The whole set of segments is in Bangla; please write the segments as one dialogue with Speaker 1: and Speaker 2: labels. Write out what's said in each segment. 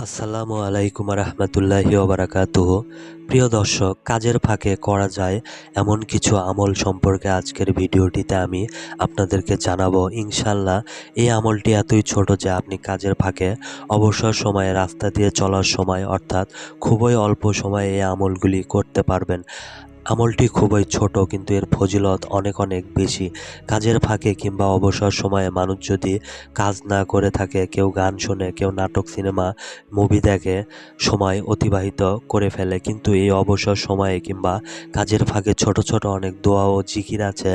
Speaker 1: আসসালামু আলাইকুম রহমতুল্লাহি ওবারাকাতুহু। প্রিয় দর্শক, কাজের ফাঁকে করা যায় এমন কিছু আমল সম্পর্কে আজকের ভিডিওটিতে আমি আপনাদেরকে জানাবো। ইনশাল্লাহ এই আমলটি এতই ছোট যে আপনি কাজের ফাঁকে অবসর সময়ে রাস্তা দিয়ে চলার সময় অর্থাৎ খুবই অল্প সময়ে এই আমলগুলি করতে পারবেন। আমলটি খুবই ছোট কিন্তু এর ফজিলত অনেক অনেক বেশি। কাজের ফাঁকে কিংবা অবসর সময়ে মানুষ যদি কাজ না করে থাকে, কেউ গান শোনে, কেউ নাটক সিনেমা মুভি দেখে সময় অতিবাহিত করে ফেলে, কিন্তু এই অবসর সময়ে কিংবা কাজের ফাঁকে ছোট ছোট অনেক দোয়া ও জিকির আছে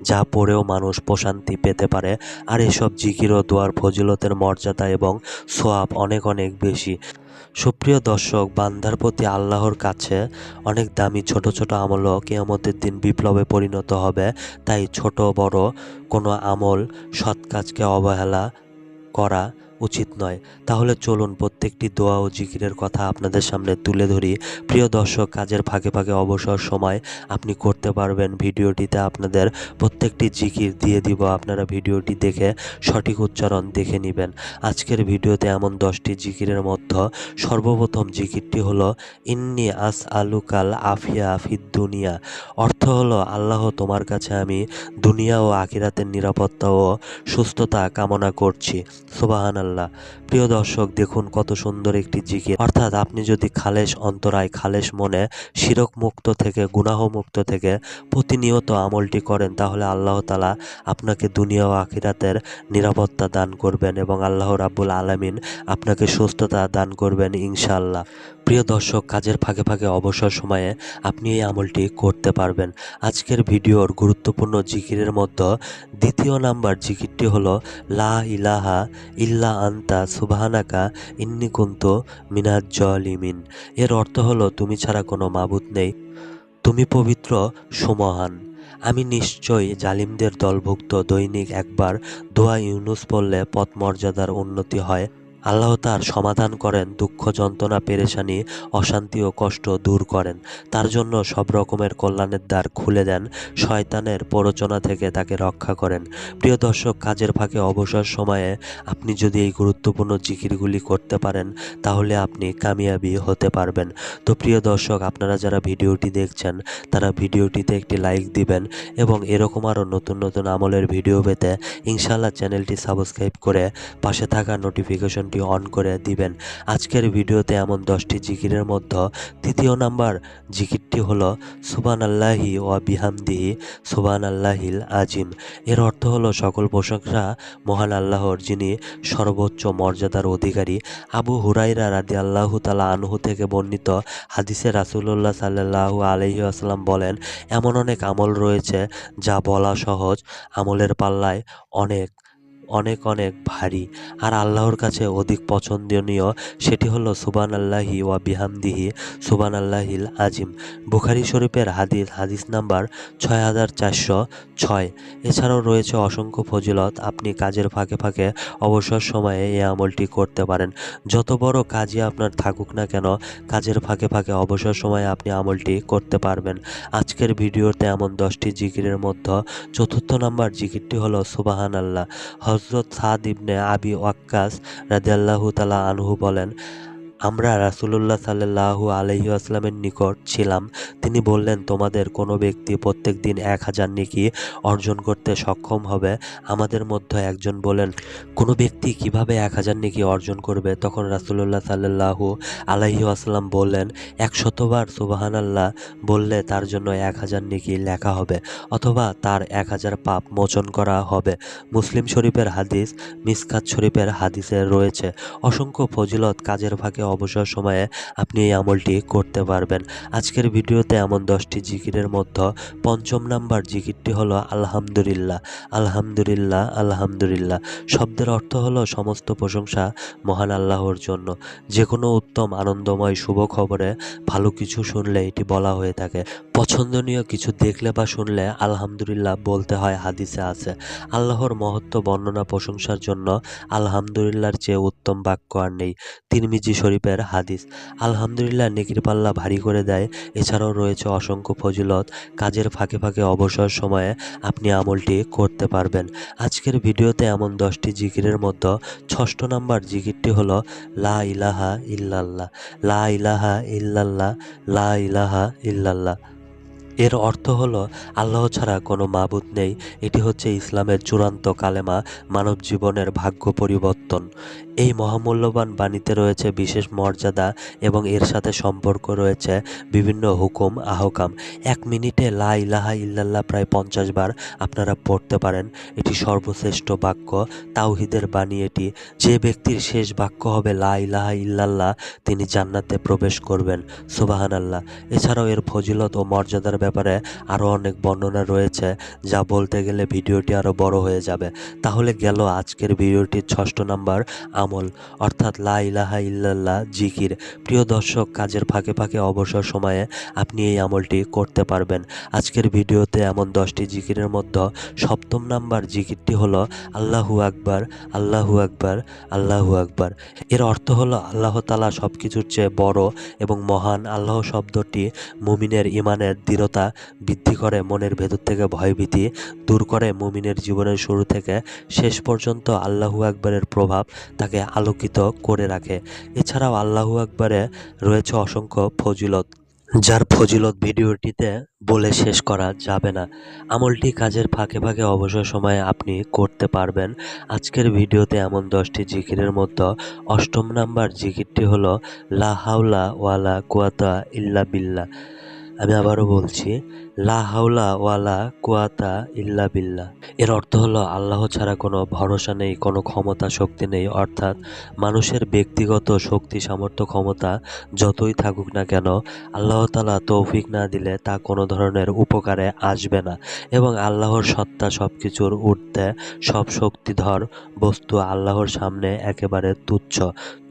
Speaker 1: যা পড়েও মানুষ প্রশান্তি পেতে পারে। আর এসব জিকির ও দোয়ার ফজিলতের মর্যাদা এবং সোয়াব অনেক অনেক বেশি। সুপ্রিয় দর্শক, বান্দার প্রতি আল্লাহর কাছে অনেক দামি ছোট ছোট আমলও কিয়ামতের দিন বিপ্লবে পরিণত হবে। তাই ছোট বড় কোনো আমল, সৎ কাজকে অবহেলা করা উচিত নয়। তাহলে চলুন প্রত্যেকটি দোয়া ও জিকিরের কথা আপনাদের সামনে তুলে ধরি। প্রিয় দর্শক, কাজের ফাঁকে ফাঁকে অবসর সময় আপনি করতে পারবেন। ভিডিওটিতে আপনাদের প্রত্যেকটি জিকির দিয়ে দিব, আপনারা ভিডিওটি দেখে সঠিক উচ্চারণ দেখে নেবেন। আজকের ভিডিওতে এমন 10টি জিকিরের মধ্যে সর্বপ্রথম জিকিরটি হলো ইন্নি আস আলুকাল আফিয়া ফিদ দুনিয়া। অর্থ হলো, আল্লাহ, তোমার কাছে আমি দুনিয়া ও আখিরাতের নিরাপত্তা ও সুস্থতা কামনা করছি। সুবহানাল্লাহ। প্রিয় দর্শক, দেখুন কত সুন্দর একটি জিকির। অর্থাৎ আপনি যদি খালেস অন্তরায়, খালেস মনে, শিরক মুক্ত থেকে, গুনাহ মুক্ত থেকে প্রতিনিয়ত আমলটি করেন, তাহলে আল্লাহ তাআলা আপনাকে দুনিয়া ও আখিরাতের নিরাপত্তা দান করবেন এবং আল্লাহ রাব্বুল আলামিন আপনাকে সুস্থতা দান করবেন ইনশাআল্লাহ। প্রিয় দর্শক, কাজের ফাঁকে ফাঁকে অবসর সময়ে আপনি এই আমলটি করতে পারবেন। আজকের ভিডিওর গুরুত্বপূর্ণ জিকিরের মধ্যে দ্বিতীয় নাম্বার জিকিরটি হলো লা ইলাহা ইল্লা আন্তা সুবহানাকা ইন্নী কুনতু মিনাজ জালিমিন। এর অর্থ হলো, তুমি ছাড়া কোনো মাবুদ নেই, তুমি পবিত্র, সুমহান, আমি নিশ্চয়ই জালিমদের দলভুক্ত। দৈনিক একবার দোয়া ইউনুস পড়লে পথ মর্যাদার উন্নতি হয়। আল্লাহ তার সমাধান করেন, দুঃখ যন্ত্রণা পেরেশানি অশান্তি ও কষ্ট দূর করেন, তার জন্য সব রকমের কল্যাণের দ্বার খুলে দেন, শয়তানের প্ররোচনা থেকে তাকে রক্ষা করেন। প্রিয় দর্শক, কাজের ফাঁকে অবসর সময়ে আপনি যদি এই গুরুত্বপূর্ণ জিকিরগুলি করতে পারেন, তাহলে আপনি কামিয়াবি হতে পারবেন। তো প্রিয় দর্শক, আপনারা যারা ভিডিওটি দেখছেন তারা ভিডিওটিতে একটি লাইক দিবেন এবং এরকম আরও নতুন নতুন আমলের ভিডিও পেতে ইনশাআল্লাহ চ্যানেলটি সাবস্ক্রাইব করে পাশে থাকা নোটিফিকেশনটি অন করে দিবেন। আজকের ভিডিওতে এমন 10টি জিকিরের মধ্যে তৃতীয় নাম্বার জিকিরটি হলো সুবহানাল্লাহি ওয়া বিহামদিহি সুবহানাল্লাহিল আজিম। এর অর্থ হলো, সকল প্রশংসা মহান আল্লাহর, যিনি সর্বোচ্চ মর্যাদার অধিকারী। আবু হুরায়রা রাদিয়াল্লাহু তাআলা আনহু থেকে বর্ণিত হাদিসে রাসূলুল্লাহ সাল্লাল্লাহু আলাইহি ওয়াসাল্লাম বলেন, এমন অনেক আমল রয়েছে যা বলা সহজ, আমলের পাল্লায় অনেক অনেক অনেক ভারী, আর আল্লাহর কাছে অধিক পছন্দনীয় সেটি হলো সুবহানাল্লাহি ওয়া বিহামদিহি সুবহানাল্লাহিল আজিম। বুখারী শরীফের হাদিস নাম্বার 6406। এছাড়াও রয়েছে অসংখ্য ফজিলত। আপনি কাজের ফাঁকে ফাঁকে অবসর সময়ে এই আমলটি করতে পারেন। যত বড় কাজই আপনার থাকুক না কেন, কাজের ফাঁকে ফাঁকে অবসর সময়ে আপনি আমলটি করতে পারবেন। আজকের ভিডিওতে এমন 10টি জিকিরের মধ্যে চতুর্থ নাম্বার জিকিরটি হলো সুবহানাল্লাহ। হযরত সাদ ইবনে আবি ওয়াক্কাস রাদিয়াল্লাহু তাআলা আনহু বলেন, আমরা রাসূলুল্লাহ সাল্লাল্লাহু আলাইহি ওয়াসাল্লামের নিকট ছিলাম। তিনি বললেন, তোমাদের কোনো ব্যক্তি প্রত্যেক দিন 1000 নেকি অর্জন করতে সক্ষম হবে। আমাদের মধ্যে একজন বলেন, কোনো ব্যক্তি কিভাবে 1000 নেকি অর্জন করবে? তখন রাসূলুল্লাহ সাল্লাল্লাহু আলাইহি ওয়াসাল্লাম বললেন, 100 বার সুবহানাল্লাহ বললে তার জন্য 1000 নেকি লেখা হবে, অথবা তার 1000 পাপ মোচন করা হবে। মুসলিম শরীফের হাদিস, মিসকাত শরীফের হাদিসে রয়েছে অসংখ্য ফজিলত। কাজের ফাঁকে অবসর সময়ে আপনি এই আমলটি করতে পারবেন। আজকের ভিডিওতে এমন 10টি জিকিরের মধ্যে পঞ্চম নাম্বার জিকিরটি হলো আলহামদুলিল্লাহ। আলহামদুলিল্লাহ আলহামদুলিল্লাহ শব্দের অর্থ হলো, সমস্ত প্রশংসা মহান আল্লাহর জন্য। যে কোনো উত্তম আনন্দময় শুভ খবরে ভালো কিছু শুনলে এটি বলা হয়ে থাকে। পছন্দনীয় কিছু দেখলে বা শুনলে আলহামদুলিল্লাহ বলতে হয়, হাদিসে আছে। আল্লাহর মহত্ব বর্ণনা প্রশংসার জন্য আলহামদুলিল্লাহর চেয়ে উত্তম বাক্য আর নেই। তিরমিজি শরীফ শরীফের হাদিস। আলহামদুলিল্লাহ নেকির পাল্লা ভারী করে দেয়। এছাড়াও রয়েছে অসংখ্য ফজিলত। কাজের ফাঁকে ফাঁকে অবসর সময়ে আপনি আমলটি করতে পারবেন। আজকের ভিডিওতে এমন 10টি জিকিরের মধ্যে 6ষ্ঠ নাম্বার জিকিরটি হলো লা ইলাহা ইল্লাল্লাহ। লা ইলাহা ইল্লাল্লাহ, লা ইলাহা ইল্লাল্লাহ। এর অর্থ হলো আল্লাহ ছাড়া কোনো মাবুদ নেই। এটি হচ্ছে ইসলামের চূড়ান্ত কালেমা, মানব জীবনের ভাগ্য পরিবর্তন। এই মহামূল্যবান বাণীতে রয়েছে বিশেষ মর্যাদা এবং এর সাথে সম্পর্ক রয়েছে বিভিন্ন হুকুম আহকাম। 1 মিনিটে লা ইলাহা ইল্লাল্লাহ প্রায় 50 বার আপনারা পড়তে পারেন। এটি সর্বশ্রেষ্ঠ বাক্য, তাওহীদের বাণী এটি। যে ব্যক্তির শেষ বাক্য হবে লা ইলাহা ইল্লাল্লাহ তিনি জান্নাতে প্রবেশ করবেন। সুবহানাল্লাহ। এছাড়াও এর ফজিলত ও মর্যাদার ব্যাপারে আরও অনেক বর্ণনা রয়েছে, যা বলতে গেলে ভিডিওটি আরও বড় হয়ে যাবে। তাহলে গেল আজকের ভিডিওটির 6ষ্ঠ নাম্বার আমল, অর্থাৎ লা ইলাহা ইল্লাল্লাহ জিকির। প্রিয় দর্শক, কাজের ফাঁকে ফাঁকে অবসর সময়ে আপনি এই আমলটি করতে পারবেন। আজকের ভিডিওতে এমন 10টি জিকিরের মধ্যে 7ম নাম্বার জিকিরটি হলো আল্লাহু আকবার, আল্লাহু আকবার, আল্লাহু আকবার। এর অর্থ হলো আল্লাহ তাআলা সব কিছুর চেয়ে বড় এবং মহান। আল্লাহ শব্দটি মুমিনের ইমানের দৃঢ়তা বৃদ্ধি করে, মনের ভেতর থেকে ভয়ভীতি দূর করে। মুমিনের জীবনের শুরু থেকে শেষ পর্যন্ত আল্লাহু আকবরের প্রভাব তাকে আলোকিত করে রাখে। এছাড়াও আল্লাহু আকবরে রয়েছে অসংখ্য ফজিলত, যার ফজিলত ভিডিওটিতে বলে শেষ করা যাবে না। আমলটি কাজের ফাঁকে ফাঁকে অবসর সময়ে আপনি করতে পারবেন। আজকের ভিডিওতে এমন 10টি জিকিরের মধ্যে 8ম নাম্বার জিকিরটি হলো লা হাওলা ওয়ালা কুওয়াতা ইল্লা বিল্লাহ। আমি আবারও বলছি, লা হাওলা ওয়ালা কুওয়াতা ইল্লা বিল্লাহ। এর অর্থ হলো আল্লাহ ছাড়া কোনো ভরসা নেই, কোনো ক্ষমতা শক্তি নেই। অর্থাৎ মানুষের ব্যক্তিগত শক্তি সামর্থ্য ক্ষমতা যতই থাকুক না কেন, আল্লাহ তাআলা তৌফিক না দিলে তা কোনো ধরনের উপকারে আসবে না। এবং আল্লাহর সত্তা সব কিছুর ঊর্ধ্বে, সব শক্তিধর বস্তু আল্লাহর সামনে একেবারে তুচ্ছ।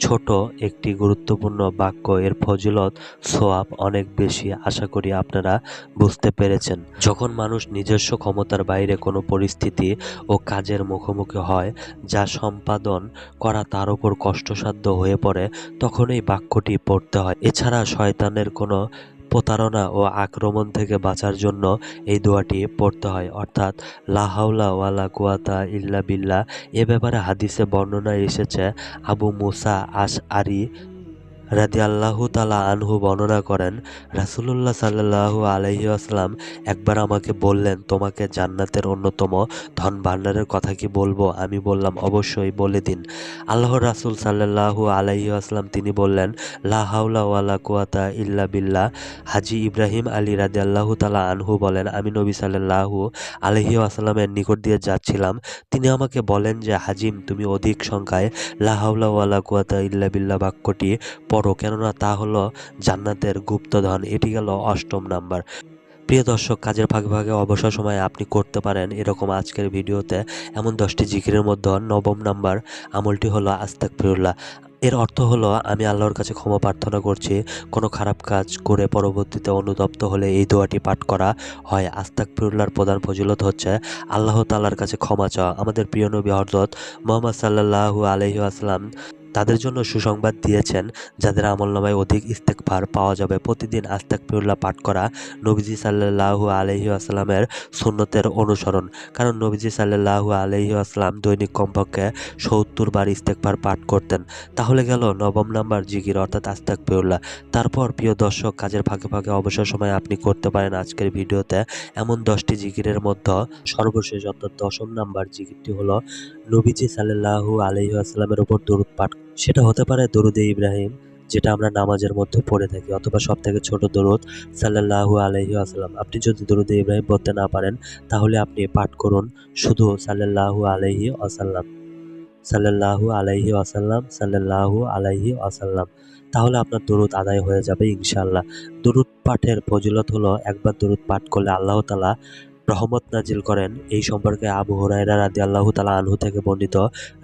Speaker 1: ছোট একটি গুরুত্বপূর্ণ বাক্য, এর ফজিলত সোয়াব অনেক বেশি। আশা করি আপনারা বুঝতে পেরেছেন। যখন মানুষ নিজস্ব ক্ষমতার বাইরে কোনো পরিস্থিতি ও কাজের মুখোমুখি হয়, যা সম্পাদন করা তার উপর কষ্টসাধ্য হয়ে পড়ে, তখন এই বাক্যটি পড়তে হয়। এছাড়া শয়তানের কোনো প্রতারণা ও আক্রমণ থেকে বাঁচার জন্য এই দোয়াটি পড়তে হয়, অর্থাৎ লা হাওলা ওয়ালা কুওয়াতা ইল্লা বিল্লাহ। এ ব্যাপারে হাদিসে বর্ণনা এসেছে। আবু মুসা আশআরী রাদিয়াল্লাহু তাআলা আনহু বর্ণনা করেন, রাসূলুল্লাহ সাল্লাল্লাহু আলাইহি ওয়াসাল্লাম একবার আমাকে বললেন, তোমাকে জান্নাতের অন্যতম ধন ভাণ্ডারের কথা কি বলবো? আমি বললাম, অবশ্যই, বলে দিন। আল্লাহর রাসূল সাল্লাল্লাহু আলাইহি ওয়াসাল্লাম তিনি বললেন, লা হাওলা ওয়ালা কুওয়াতা ইল্লা বিল্লাহ। হাজী ইব্রাহিম আলী রাদিয়াল্লাহু তাআলা আনহু বলেন, আমি নবী সাল্লাল্লাহু আলাইহি ওয়াসাল্লামের নিকট দিয়ে যাচ্ছিলাম। তিনি আমাকে বলেন যে, হাজিম, তুমি অধিক সংখ্যায় লা হাওলা ওয়ালা কুওয়াতা ইল্লা বিল্লাহ বাক্যটি পড়ো, কেননা তা হলো জান্নাতের গুপ্তধন। এটি গেল 8ম নাম্বার। প্রিয় দর্শক, কাজের ফাঁকে ফাঁকে অবসর সময়ে আপনি করতে পারেন এরকম আজকের ভিডিওতে এমন 10টি জিকিরের মধ্যে 9ম নাম্বার আমলটি হলো আস্তাগফিরুল্লাহ। এর অর্থ হলো আমি আল্লাহর কাছে ক্ষমা প্রার্থনা করছি। কোনো খারাপ কাজ করে পরবর্তীতে অনুতপ্ত হলে এই দোয়াটি পাঠ করা হয়। আস্তাগফিরুল্লাহর প্রধান ফজিলত হচ্ছে আল্লাহ তাআলার কাছে ক্ষমা চাওয়া। আমাদের প্রিয় নবী হযরত মুহাম্মদ সাল্লাল্লাহু আলাইহি ওয়াসাল্লাম তাদের জন্য সুসংবাদ দিয়েছেন, যাদের আমলনামায় অধিক ইস্তেগফার পাওয়া যাবে। প্রতিদিন আস্তাগফিরুল্লাহ পাঠ করা নবীজি সাল্লাল্লাহু আলাইহি ওয়াসাল্লামের সুন্নতের অনুসরণ। কারণ নবীজি সাল্লাল্লাহু আলাইহি ওয়াসাল্লাম দৈনিক কমপক্ষে 70 বার ইস্তেগফার পাঠ করতেন। তাহলে গেল 9ম নাম্বার জিকির, অর্থাৎ আস্তাগফিরুল্লাহ। তারপর প্রিয় দর্শক, কাজের ফাঁকে ফাঁকে অবসর সময় আপনি করতে পারেন আজকের ভিডিওতে এমন 10টি জিকিরের মধ্যে সর্বশেষ অর্থাৎ 10ম নাম্বার জিকিরটি হলো নবীজি সাল্লাল্লাহু আলাইহি ওয়াসাল্লামের উপর দরুদ পাঠ। সেটা হতে পারে দরুদে ইব্রাহিম, যেটা আমরা নামাজের মধ্যে পড়ে থাকি, অথবা সবথেকে ছোট দরুদ সাল্লাল্লাহু আলাইহি ওয়াসাল্লাম। আপনি যদি দরুদে ইব্রাহিম পড়তে না পারেন, তাহলে আপনি পাঠ করুন শুধু সাল্লাল্লাহু আলাইহি ওয়াসাল্লাম, সাল্লাল্লাহু আলাইহি ওয়াসাল্লাম, সাল্লাল্লাহু আলাইহি ওয়াসাল্লাম। তাহলে আপনার দরুদ আদায় হয়ে যাবে ইনশাআল্লাহ। দরুদ পাঠের ফজিলত হলো, একবার দরুদ পাঠ করলে আল্লাহ তাআলা রহমত নাজিল করেন। এই সম্পর্কে আবু হুরায়রা রাদিয়াল্লাহু তাআলা আনহু থেকে বর্ণিত,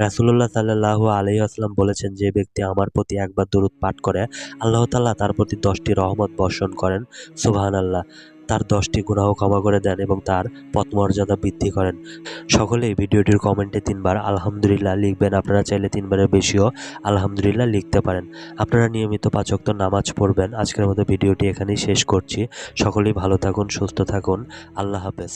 Speaker 1: রাসূলুল্লাহ সাল্লাল্লাহু আলাইহি ওয়াসাল্লাম বলেছেন, যে ব্যক্তি আমার প্রতি একবার দরুদ পাঠ করে, আল্লাহ তাআলা তার প্রতি 10টি রহমত বর্ষণ করেন। সুবহানাল্লাহ। তার 10টি গুনাহ ক্ষমা করে দেন এবং তার পথমর্যাদা বৃদ্ধি করেন। সকলেই ভিডিওটির কমেন্টে 3 বার আলহামদুলিল্লাহ লিখবেন। আপনারা চাইলে 3 বারের বেশিও আলহামদুলিল্লাহ লিখতে পারেন। আপনারা নিয়মিত 5 ওয়াক্ত নামাজ পড়বেন। আজকের মতো ভিডিওটি এখানেই শেষ করছি। সকলেই ভালো থাকুন, সুস্থ থাকুন। আল্লাহ হাফেজ।